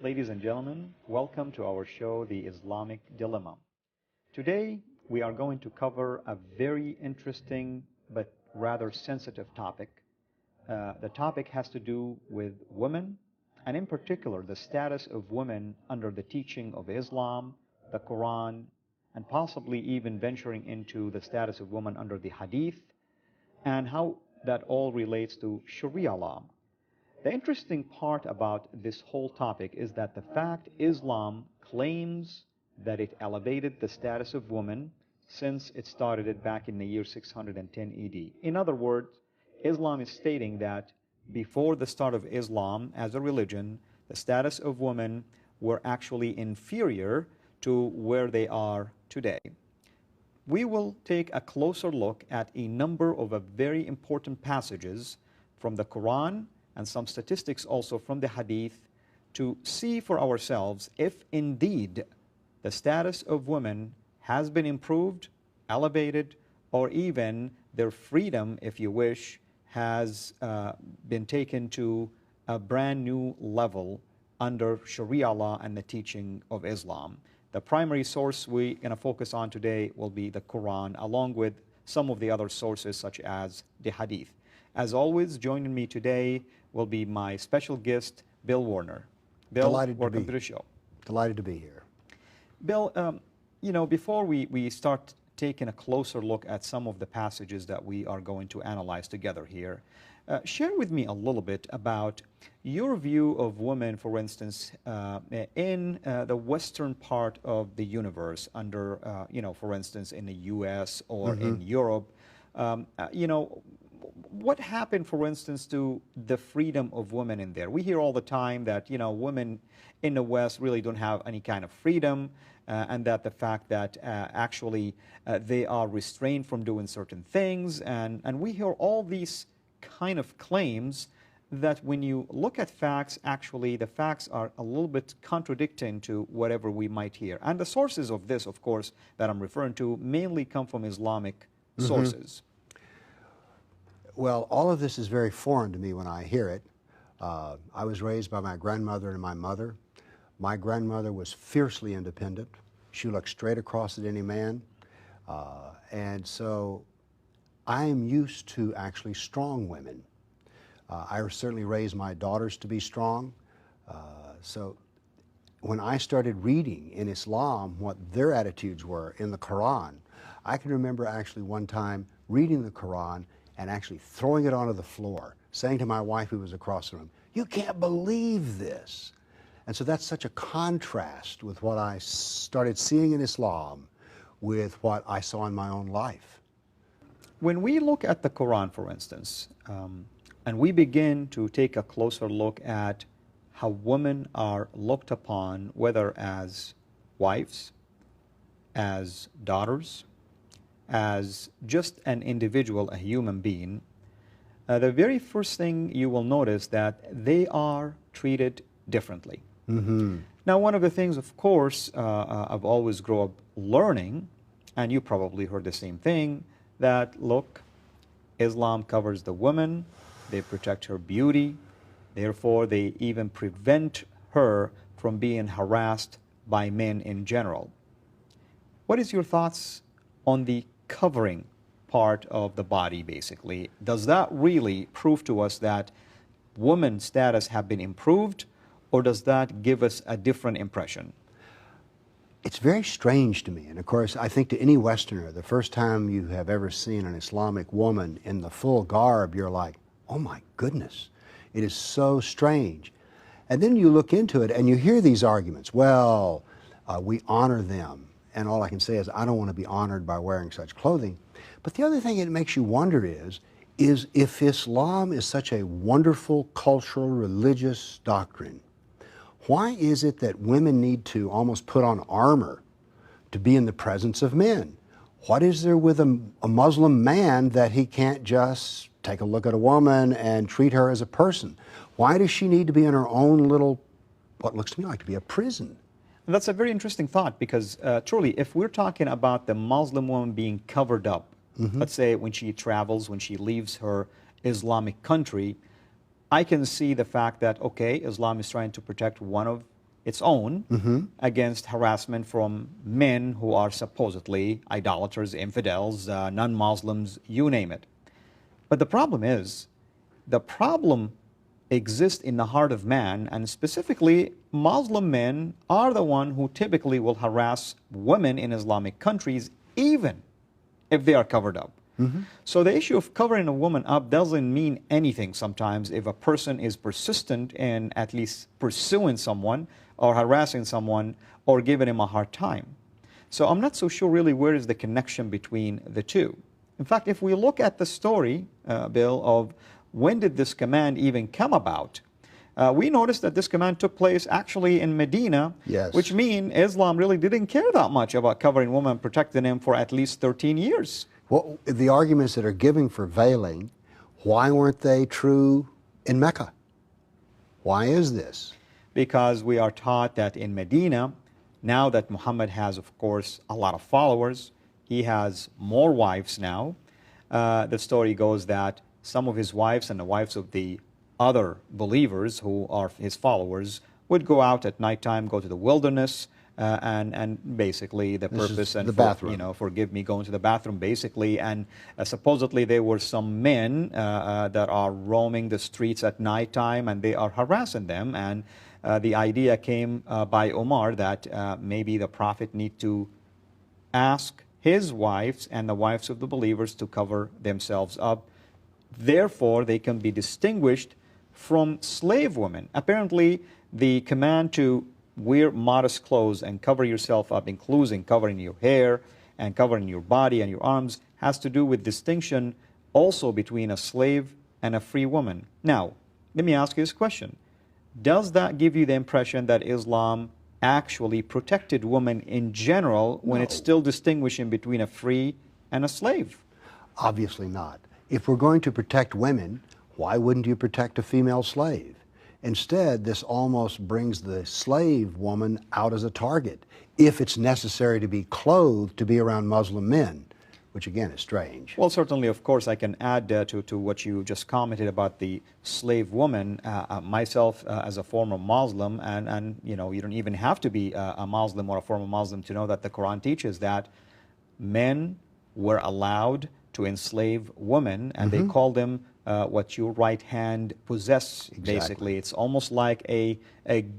Ladies and gentlemen, welcome to our show, The Islamic Dilemma. Today, we are going to cover a very interesting but rather sensitive topic. The topic has to do with women, and in particular, the status of women under the teaching of Islam, the Quran, and possibly even venturing into the status of women under the Hadith, and how that all relates to Sharia law. The interesting part about this whole topic is that the fact Islam claims that it elevated the status of women since it started it back in the year 610 AD. In other words, Islam is stating that before the start of Islam as a religion, the status of women were actually inferior to where they are today. We will take a closer look at a number of very important passages from the Quran and some statistics also from the Hadith to see for ourselves if indeed the status of women has been improved, elevated, or even their freedom, if you wish, has been taken to a brand new level under Sharia law and the teaching of Islam. The primary source we're going to focus on today will be the Quran, along with some of the other sources such as the Hadith. As always, joining me today will be my special guest, Bill Warner. Bill, welcome to the show. Delighted to be here. Bill, before we start taking a closer look at some of the passages that we are going to analyze together here, share with me a little bit about your view of women, for instance, in the western part of the universe, under, for instance, in the U.S. or in Europe. What happened, for instance, to the freedom of women in there? We hear all the time that, women in the West really don't have any kind of freedom, and that the fact that actually they are restrained from doing certain things. And we hear all these kind of claims that when you look at facts, actually the facts are a little bit contradicting to whatever we might hear. And the sources of this, of course, that I'm referring to mainly come from Islamic sources. Well, all of this is very foreign to me when I hear it. I was raised by my grandmother and my mother. My grandmother was fiercely independent. She looked straight across at any man. And so I am used to actually strong women. I certainly raised my daughters to be strong. So when I started reading in Islam what their attitudes were in the Quran, I can remember actually one time reading the Quran and actually throwing it onto the floor, saying to my wife who was across the room, "You can't believe this." And so that's such a contrast with what I started seeing in Islam with what I saw in my own life. When we look at the Quran, for instance, and we begin to take a closer look at how women are looked upon, whether as wives, as daughters, as just an individual, a human being, the very first thing you will notice that they are treated differently. Now, one of the things, of course, I've always grown up learning, and you probably heard the same thing, that, look, Islam covers the woman, they protect her beauty, therefore they even prevent her from being harassed by men in general. What is your thoughts on the covering part of the body, basically? Does that really prove to us that women's status have been improved, or does that give us a different impression? It's very strange to me, and of course I think to any Westerner, the first time you have ever seen an Islamic woman in the full garb, you're like, oh my goodness, it is so strange. And then you look into it and you hear these arguments, well, we honor them. And all I can say is I don't want to be honored by wearing such clothing. But the other thing it makes you wonder is if Islam is such a wonderful cultural, religious doctrine, why is it that women need to almost put on armor to be in the presence of men? What is there with a Muslim man that he can't just take a look at a woman and treat her as a person? Why does she need to be in her own little, what looks to me like to be a prison? That's a very interesting thought, because truly, if we're talking about the Muslim woman being covered up, let's say when she travels, when she leaves her Islamic country, I can see the fact that, okay, Islam is trying to protect one of its own against harassment from men who are supposedly idolaters, infidels, non-Muslims, you name it. But the problem exists in the heart of man, and specifically Muslim men are the one who typically will harass women in Islamic countries, even if they are covered up. So the issue of covering a woman up doesn't mean anything sometimes if a person is persistent in at least pursuing someone or harassing someone or giving him a hard time. So I'm not so sure really where is the connection between the two. In fact, if we look at the story, Bill, of when did this command even come about, we noticed that this command took place actually in Medina, Yes. which means Islam really didn't care that much about covering women and protecting them for at least 13 years. Well, the arguments that are given for veiling, why weren't they true in Mecca? Why is this? Because we are taught that in Medina, now that Muhammad has, of course, a lot of followers, he has more wives now. The story goes that some of his wives and the wives of the other believers who are his followers would go out at nighttime, go to the wilderness, and basically the purpose and the bathroom. forgive me, going to the bathroom basically, and supposedly there were some men that are roaming the streets at nighttime and they are harassing them, and the idea came by Omar that maybe the Prophet need to ask his wives and the wives of the believers to cover themselves up. Therefore, they can be distinguished from slave women. Apparently, the command to wear modest clothes and cover yourself up, including covering your hair and covering your body and your arms, has to do with distinction also between a slave and a free woman. Now, let me ask you this question. Does that give you the impression that Islam actually protected women in general when it's still distinguishing between a free and a slave? Obviously not. If we're going to protect women, why wouldn't you protect a female slave? Instead, this almost brings the slave woman out as a target, if it's necessary to be clothed to be around Muslim men, which again is strange. Well, certainly, of course, I can add to what you just commented about the slave woman. Myself, as a former Muslim, and you don't even have to be a Muslim or a former Muslim to know that the Quran teaches that men were allowed to enslave women, and they call them what your right hand possess. Exactly. Basically, it's almost like a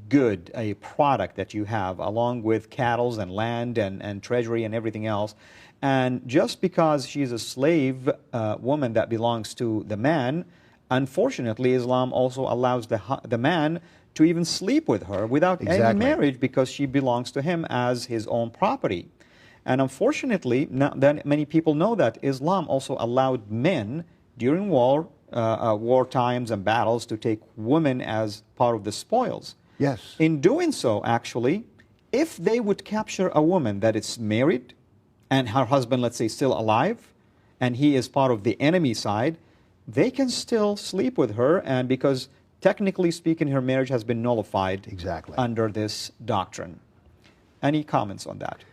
good, a product that you have, along with cattle and land and treasury and everything else. And just because she's a slave woman that belongs to the man, unfortunately, Islam also allows the man to even sleep with her without any marriage, because she belongs to him as his own property. And unfortunately, not that many people know that Islam also allowed men during war times and battles to take women as part of the spoils. Yes. In doing so, actually, if they would capture a woman that is married and her husband, let's say, still alive, and he is part of the enemy side, they can still sleep with her, and because technically speaking, her marriage has been nullified under this doctrine. Any comments on that?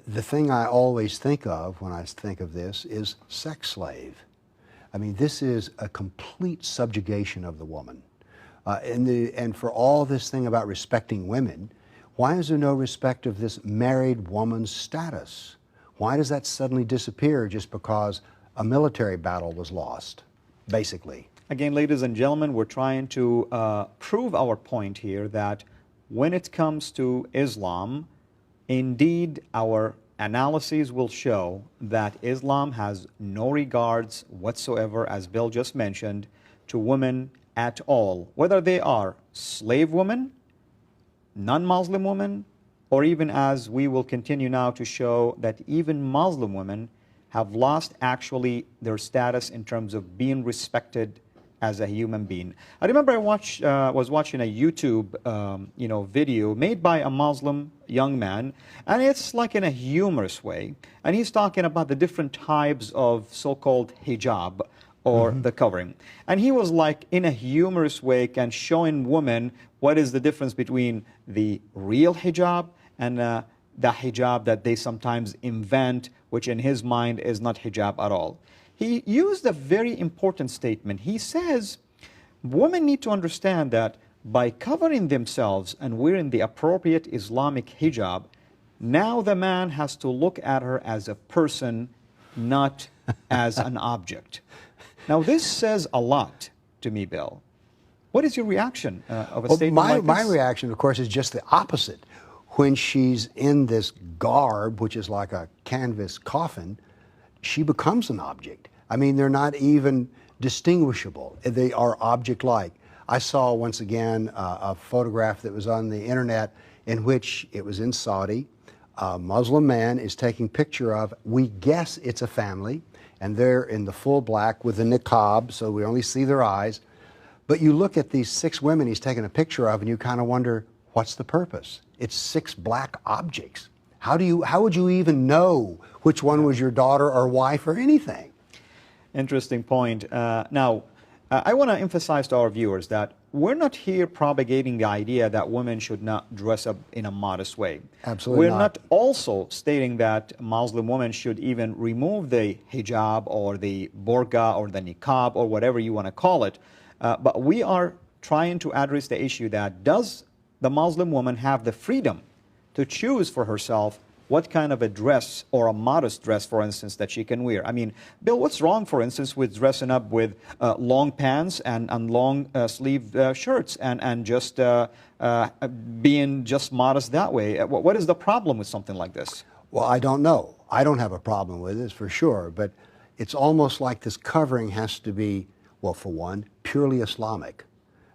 The thing I always think of when I think of this is sex slave. I mean, this is a complete subjugation of the woman. And for all this thing about respecting women, why is there no respect of this married woman's status? Why does that suddenly disappear just because a military battle was lost, basically? Again, ladies and gentlemen, we're trying to prove our point here that when it comes to Islam, indeed, our analyses will show that Islam has no regards whatsoever, as Bill just mentioned, to women at all, whether they are slave women, non-Muslim women, or even, as we will continue now to show, that even Muslim women have lost actually their status in terms of being respected as a human being. I remember I was watching a YouTube video made by a Muslim young man, and it's like in a humorous way, and he's talking about the different types of so-called hijab, or the covering. And he was like, in a humorous way, and showing women what is the difference between the real hijab and the hijab that they sometimes invent, which in his mind is not hijab at all. He used a very important statement. He says, women need to understand that by covering themselves and wearing the appropriate Islamic hijab, now the man has to look at her as a person, not as an object. Now, this says a lot to me, Bill. What is your reaction of a statement like this? My reaction, of course, is just the opposite. When she's in this garb, which is like a canvas coffin, she becomes an object. I mean, they're not even distinguishable. They are object-like. I saw, once again, a photograph that was on the internet in which it was in Saudi. A Muslim man is taking picture of, we guess it's a family, and they're in the full black with the niqab, so we only see their eyes. But you look at these 6 women he's taking a picture of, and you kind of wonder, what's the purpose? It's 6 black objects. How would you even know which one was your daughter or wife or anything? Interesting point. Now, I want to emphasize to our viewers that we're not here propagating the idea that women should not dress up in a modest way. Absolutely not. We're not also stating that Muslim women should even remove the hijab or the burqa or the niqab or whatever you want to call it. But we are trying to address the issue that does the Muslim woman have the freedom to choose for herself what kind of a dress or a modest dress, for instance, that she can wear. I mean, Bill, what's wrong, for instance, with dressing up with long pants and long sleeved shirts and just being just modest that way? What is the problem with something like this? Well, I don't know. I don't have a problem with this for sure, but it's almost like this covering has to be, well, for one, purely Islamic.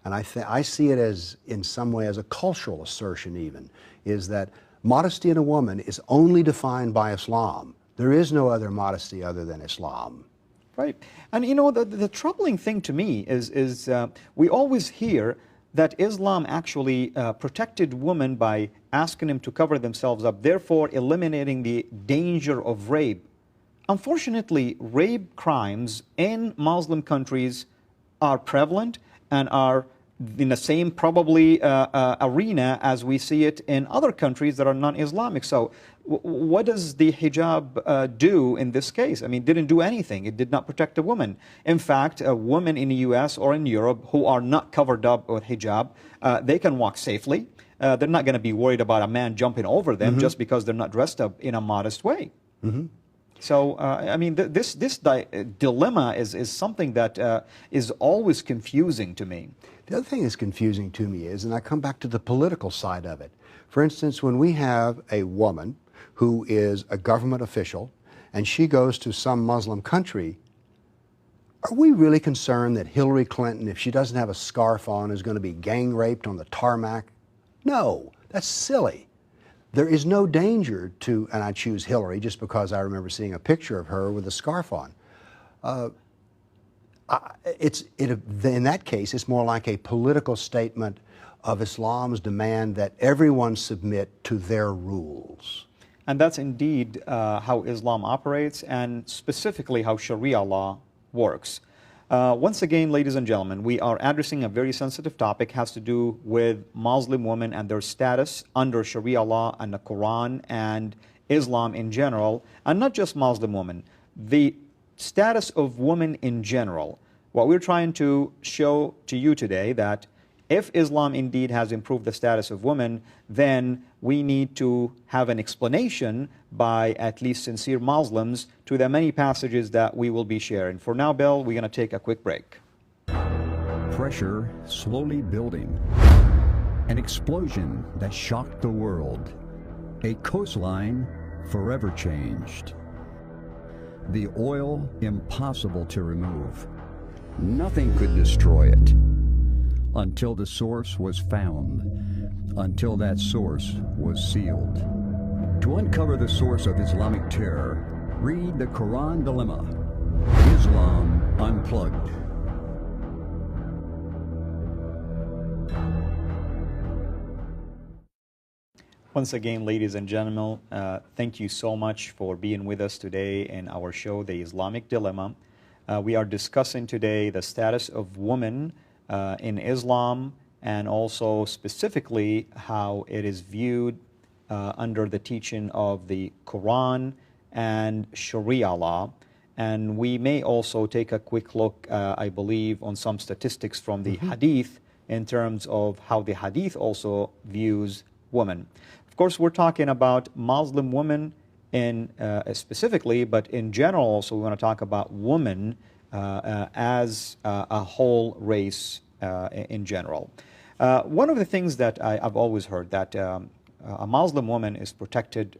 And I see it as, in some way, as a cultural assertion even, is that modesty in a woman is only defined by Islam. There is no other modesty other than Islam. Right. And you know, the troubling thing to me is we always hear that Islam actually protected women by asking them to cover themselves up, therefore eliminating the danger of rape. Unfortunately, rape crimes in Muslim countries are prevalent and are in the same probably arena as we see it in other countries that are non-Islamic. So what does the hijab do in this case? I mean, it didn't do anything. It did not protect a woman. In fact, women in the US or in Europe who are not covered up with hijab, they can walk safely. They're not going to be worried about a man jumping over them just because they're not dressed up in a modest way. So, I mean, this dilemma is something that is always confusing to me. The other thing that's confusing to me is, and I come back to the political side of it. For instance, when we have a woman who is a government official and she goes to some Muslim country, are we really concerned that Hillary Clinton, if she doesn't have a scarf on, is going to be gang raped on the tarmac? No, that's silly. There is no danger to, and I choose Hillary just because I remember seeing a picture of her with a scarf on. In that case, it's more like a political statement of Islam's demand that everyone submit to their rules. And that's indeed how Islam operates, and specifically how Sharia law works. Once again, ladies and gentlemen, we are addressing a very sensitive topic. It has to do with Muslim women and their status under Sharia law and the Quran and Islam in general, and not just Muslim women. The status of women in general. What we're trying to show to you today that if Islam indeed has improved the status of women, then we need to have an explanation by at least sincere Muslims to the many passages that we will be sharing. For now, Bill, we're going to take a quick break. Pressure slowly building. An explosion that shocked the world. A coastline forever changed. The oil impossible to remove. Nothing could destroy it until the source was found, until that source was sealed. To uncover the source of Islamic terror, read the Quran Dilemma, Islam Unplugged. Once again, ladies and gentlemen, thank you so much for being with us today in our show, The Islamic Dilemma. We are discussing today the status of women in Islam, and also specifically how it is viewed under the teaching of the Quran and Sharia law. And we may also take a quick look, I believe, on some statistics from the Hadith in terms of how the hadith also views women. Of course, we're talking about Muslim women in specifically, but in general also we want to talk about women as a whole race in general. One of the things that I've always heard that a Muslim woman is protected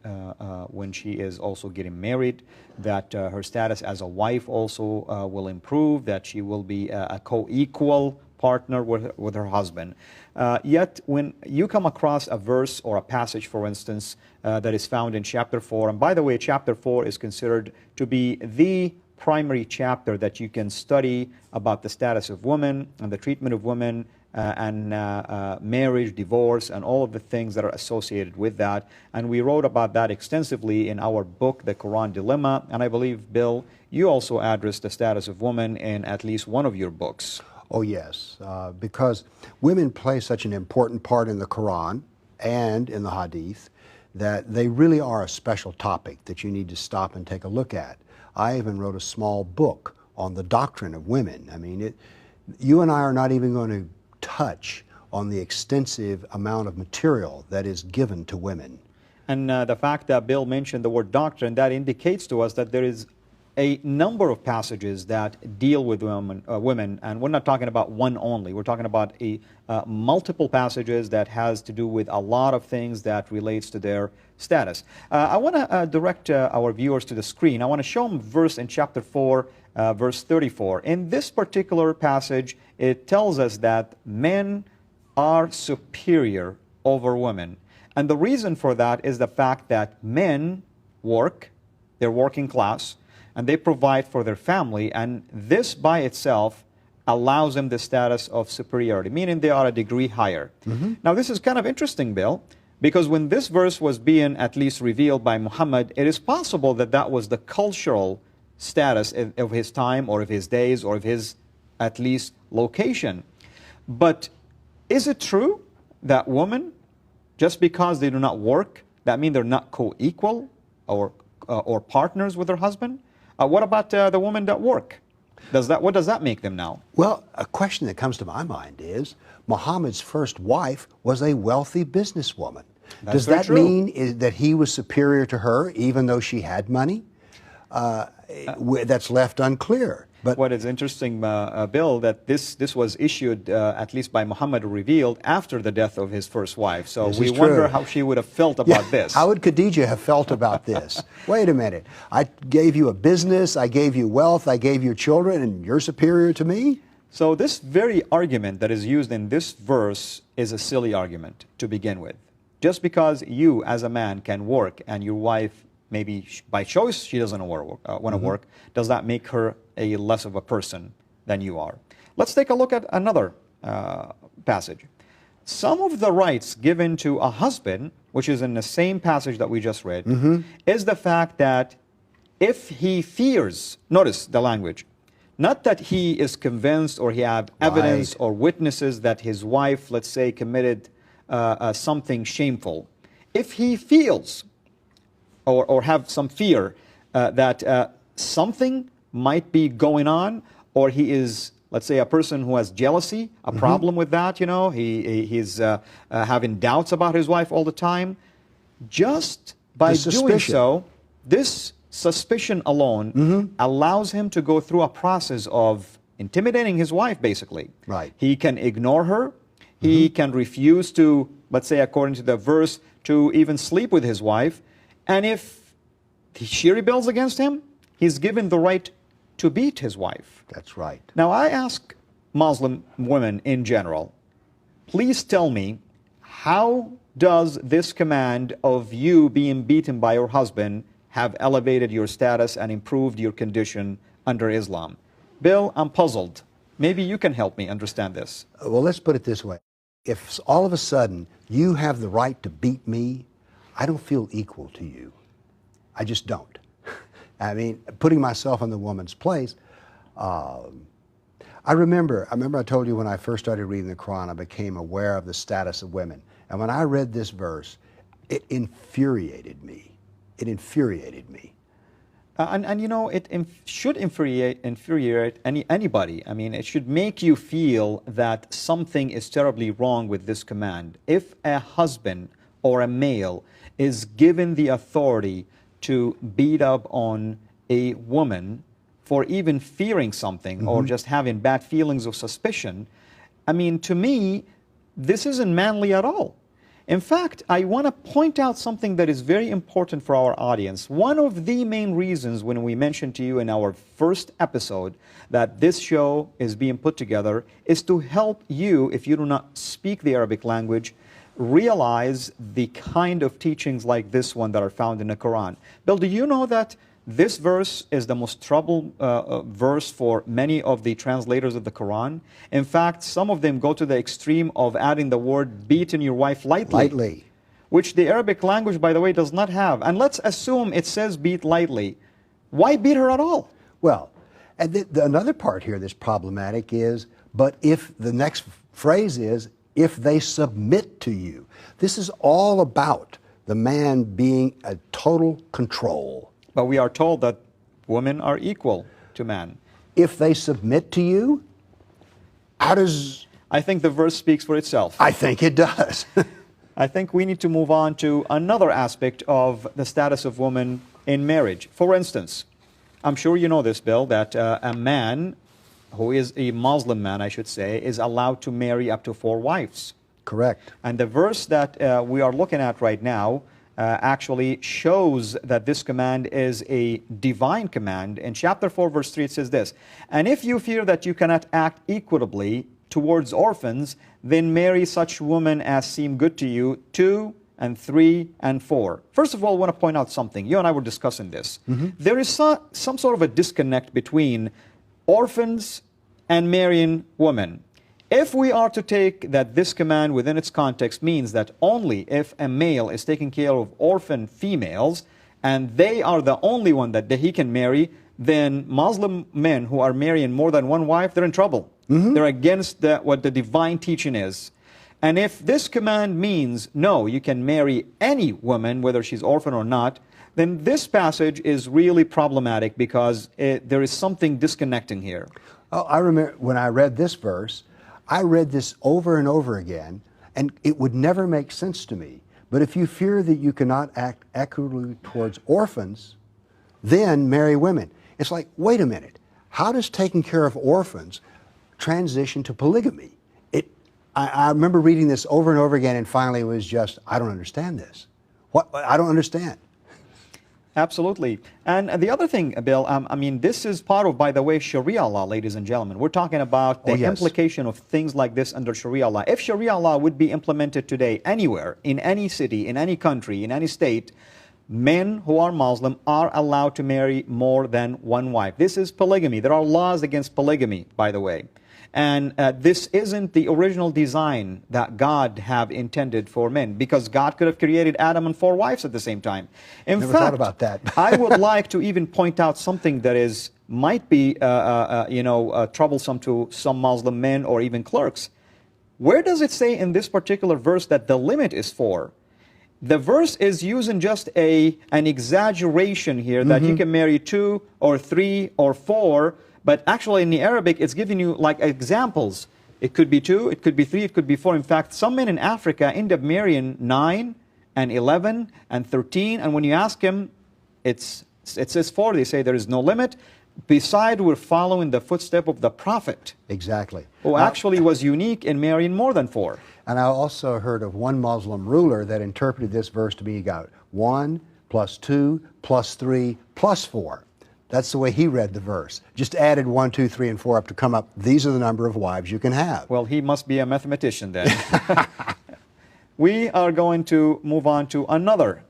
when she is also getting married, that her status as a wife also will improve, that she will be a co-equal partner with her husband. Yet when you come across a verse or a passage, for instance, that is found in chapter 4, and by the way, chapter 4 is considered to be the primary chapter that you can study about the status of women and the treatment of women and marriage, divorce, and all of the things that are associated with that. And we wrote about that extensively in our book, The Quran Dilemma. And I believe, Bill, you also addressed the status of women in at least one of your books. Oh, yes, because women play such an important part in the Quran and in the Hadith that they really are a special topic that you need to stop and take a look at. I even wrote a small book on the doctrine of women. I mean, you and I are not even going to touch on the extensive amount of material that is given to women. And the fact that Bill mentioned the word doctrine, that indicates to us that there is a number of passages that deal with women, and we're not talking about one only. We're talking about multiple passages that has to do with a lot of things that relates to their status. I want to direct our viewers to the screen. I want to show them a verse in chapter 4, verse 34. In this particular passage, it tells us that men are superior over women. And the reason for that is the fact that men work, they're working class, and they provide for their family, and this by itself allows them the status of superiority, meaning they are a degree higher. Now this is kind of interesting, Bill, because when this verse was being at least revealed by Muhammad, it is possible that that was the cultural status of his time or of his days or of his at least location. But is it true that women, just because they do not work, that means they're not co-equal or partners with their husband? What about the women that work? What does that make them now? Well, a question that comes to my mind is, Muhammad's first wife was a wealthy businesswoman. Does that mean that he was superior to her even though she had money? That's left unclear. But what is interesting, Bill, that this was issued, at least by Muhammad, revealed after the death of his first wife. So we wonder how she would have felt about this. How would Khadijah have felt about this? Wait a minute. I gave you a business, I gave you wealth, I gave you children, and you're superior to me? So this very argument that is used in this verse is a silly argument to begin with. Just because you, as a man, can work and your wife, maybe by choice, she doesn't want to work, does that make her a less of a person than you are? Let's take a look at another passage. Some of the rights given to a husband, which is in the same passage that we just read, is the fact that if he fears, notice the language, not that he is convinced or he have evidence or witnesses that his wife, let's say, committed something shameful. If he feels or have some fear that something might be going on, or he is, let's say, a person who has jealousy, a problem with that, you know, he's having doubts about his wife all the time, just by doing so, this suspicion alone allows him to go through a process of intimidating his wife, basically. Right. He can ignore her. He can refuse to, let's say, according to the verse, to even sleep with his wife. And if she rebels against him, he's given the right to beat his wife. That's right. Now, I ask Muslim women in general, please tell me, how does this command of you being beaten by your husband have elevated your status and improved your condition under Islam? Bill, I'm puzzled. Maybe you can help me understand this. Well, let's put it this way. If all of a sudden you have the right to beat me, I don't feel equal to you. I just don't. I mean, putting myself in the woman's place, I remember I told you when I first started reading the Quran, I became aware of the status of women. And when I read this verse, it infuriated me. It infuriated me. And you know, it should infuriate anybody. I mean, it should make you feel that something is terribly wrong with this command. If a husband or a male is given the authority to beat up on a woman for even fearing something or just having bad feelings of suspicion, I mean, to me, this isn't manly at all. In fact, I want to point out something that is very important for our audience. One of the main reasons when we mentioned to you in our first episode that this show is being put together is to help you, if you do not speak the Arabic language, realize the kind of teachings like this one that are found in the Quran. Bill, do you know that this verse is the most troubled verse for many of the translators of the Quran? In fact, some of them go to the extreme of adding the word beating your wife lightly. Which the Arabic language, by the way, does not have. And let's assume it says beat lightly. Why beat her at all? Well, and another part here that's problematic is, but if the next phrase is, if they submit to you. This is all about the man being a total control. But we are told that women are equal to man. If they submit to you, how does... I think the verse speaks for itself. I think it does. I think we need to move on to another aspect of the status of women in marriage. For instance, I'm sure you know this, Bill, that a man who is a Muslim man, I should say, is allowed to marry up to 4 wives. Correct. And the verse that we are looking at right now actually shows that this command is a divine command. In chapter 4, verse 3, it says this, "And if you fear that you cannot act equitably towards orphans, then marry such women as seem good to you, 2 and 3 and 4. First of all, I want to point out something. You and I were discussing this. There is some sort of a disconnect between orphans and marrying women. If we are to take that this command within its context means that only if a male is taking care of orphan females and they are the only one that he can marry, then Muslim men who are marrying more than 1 wife, they're in trouble. They're against what the divine teaching is. And if this command means, no, you can marry any woman, whether she's orphan or not, then this passage is really problematic because there is something disconnecting here. Oh, I remember when I read this verse, I read this over and over again, and it would never make sense to me. But if you fear that you cannot act equitably towards orphans, then marry women. It's like, wait a minute, how does taking care of orphans transition to polygamy? I remember reading this over and over again, and finally it was just, I don't understand this. What? I don't understand. Absolutely. And the other thing, Bill, I mean, this is part of, by the way, Sharia law, ladies and gentlemen. We're talking about the implication of things like this under Sharia law. If Sharia law would be implemented today anywhere, in any city, in any country, in any state, men who are Muslim are allowed to marry more than 1 wife. This is polygamy. There are laws against polygamy, by the way. And this isn't the original design that God have intended for men, because God could have created Adam and 4 wives at the same time. In Never fact, thought about that. I would like to even point out something that might be troublesome to some Muslim men or even clerks. Where does it say in this particular verse that the limit is 4? The verse is using just an exaggeration here that you can marry 2 or 3 or 4. But actually in the Arabic, it's giving you like examples. It could be 2, it could be 3, it could be 4. In fact, some men in Africa end up marrying 9 and 11 and 13. And when you ask him, it says 4. They say there is no limit. Besides, we're following the footstep of the Prophet. Exactly. Who actually was unique in marrying more than 4. And I also heard of one Muslim ruler that interpreted this verse to be, you got 1 plus 2 plus 3 plus 4. That's the way he read the verse. Just added 1, 2, 3, and 4 up to come up. These are the number of wives you can have. Well, he must be a mathematician then. We are going to move on to another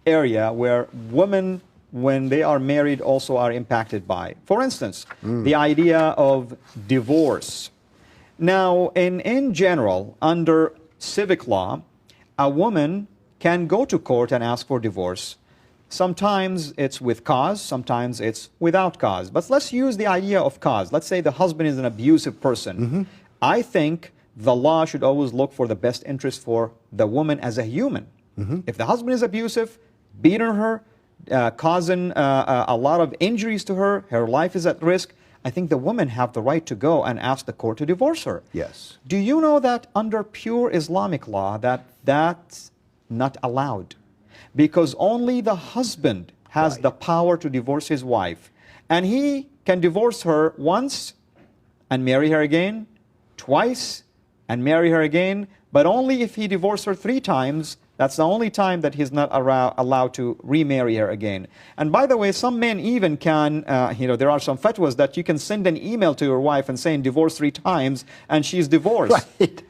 area where women, when they are married, also are impacted by. For instance, the idea of divorce. Now, in general, under civic law, a woman can go to court and ask for divorce. Sometimes it's with cause, sometimes it's without cause. But let's use the idea of cause. Let's say the husband is an abusive person. I think the law should always look for the best interest for the woman as a human. If the husband is abusive, beating her, causing a lot of injuries to her. Her life is at risk. I think the women have the right to go and ask the court to divorce her. Yes. Do you know that under pure Islamic law that's not allowed? Because only the husband has Right. the power to divorce his wife. And he can divorce her once and marry her again, twice and marry her again, but only if he divorced her 3 times. That's the only time that he's not allowed to remarry her again. And by the way, some men even can, there are some fatwas that you can send an email to your wife and saying divorce 3 times and she's divorced. Right.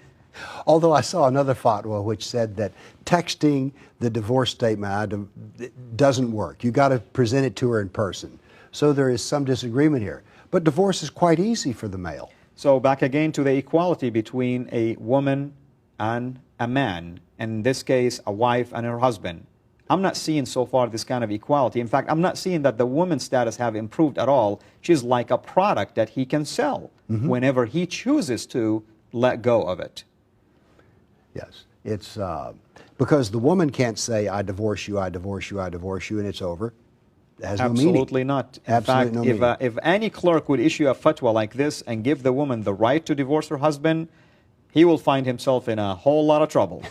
Although I saw another fatwa which said that texting the divorce statement it doesn't work. You got to present it to her in person. So there is some disagreement here. But divorce is quite easy for the male. So back again to the equality between a woman and a man, in this case a wife and her husband. I'm not seeing so far this kind of equality. In fact, I'm not seeing that the woman's status have improved at all. She's like a product that he can sell whenever he chooses to let go of it. Yes. It's because the woman can't say, I divorce you, I divorce you, I divorce you, and it's over. It has no meaning. Absolutely not. In Absolutely fact, no meaning. if any clerk would issue a fatwa like this and give the woman the right to divorce her husband, he will find himself in a whole lot of trouble.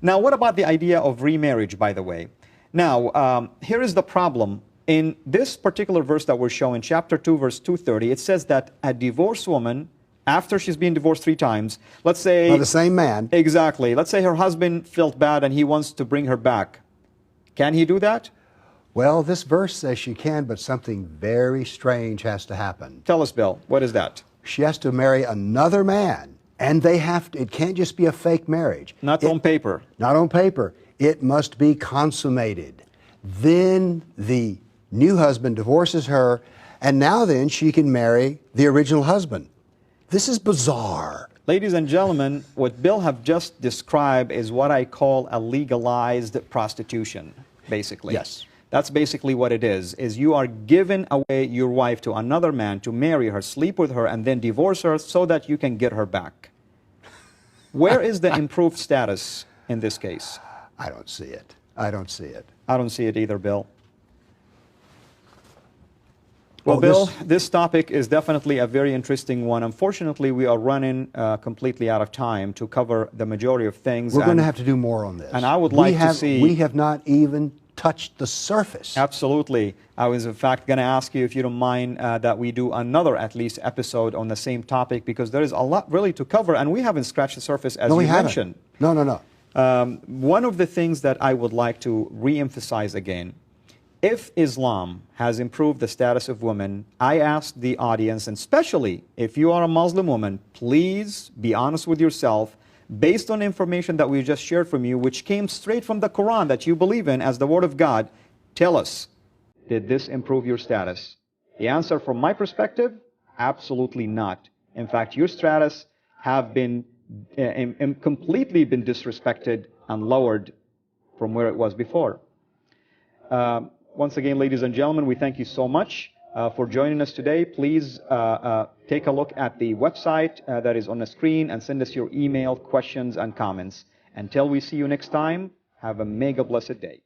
Now, what about the idea of remarriage, by the way? Now, here is the problem. In this particular verse that we're showing, chapter 2, verse 230, it says that a divorced woman, after she's been divorced 3 times, let's say... By the same man. Exactly. Let's say her husband felt bad and he wants to bring her back. Can he do that? Well, this verse says she can, but something very strange has to happen. Tell us, Bill. What is that? She has to marry another man, and they have to, it can't just be a fake marriage. Not on paper. Not on paper. It must be consummated. Then the new husband divorces her, and now then she can marry the original husband. This is bizarre. Ladies and gentlemen, what Bill have just described is what I call a legalized prostitution, basically. Yes. That's basically what it is you are giving away your wife to another man to marry her, sleep with her, and then divorce her so that you can get her back. Where is the improved status in this case? I don't see it. I don't see it. I don't see it either, Bill. Well, Oh, Bill, this topic is definitely a very interesting one. Unfortunately, we are running completely out of time to cover the majority of things. We're going to have to do more on this. And I would like to see... We have not even touched the surface. Absolutely. I was, in fact, going to ask you, if you don't mind, that we do another, at least, episode on the same topic, because there is a lot really to cover, and we haven't scratched the surface, as you mentioned. No. One of the things that I would like to re-emphasize again, if Islam has improved the status of women, I ask the audience, and especially if you are a Muslim woman, please be honest with yourself. Based on information that we just shared from you, which came straight from the Quran that you believe in as the Word of God, tell us, did this improve your status? The answer from my perspective, absolutely not. In fact, your status have been completely been disrespected and lowered from where it was before. Once again, ladies and gentlemen, we thank you so much for joining us today. Please take a look at the website that is on the screen and send us your email, questions, and comments. Until we see you next time, have a mega blessed day.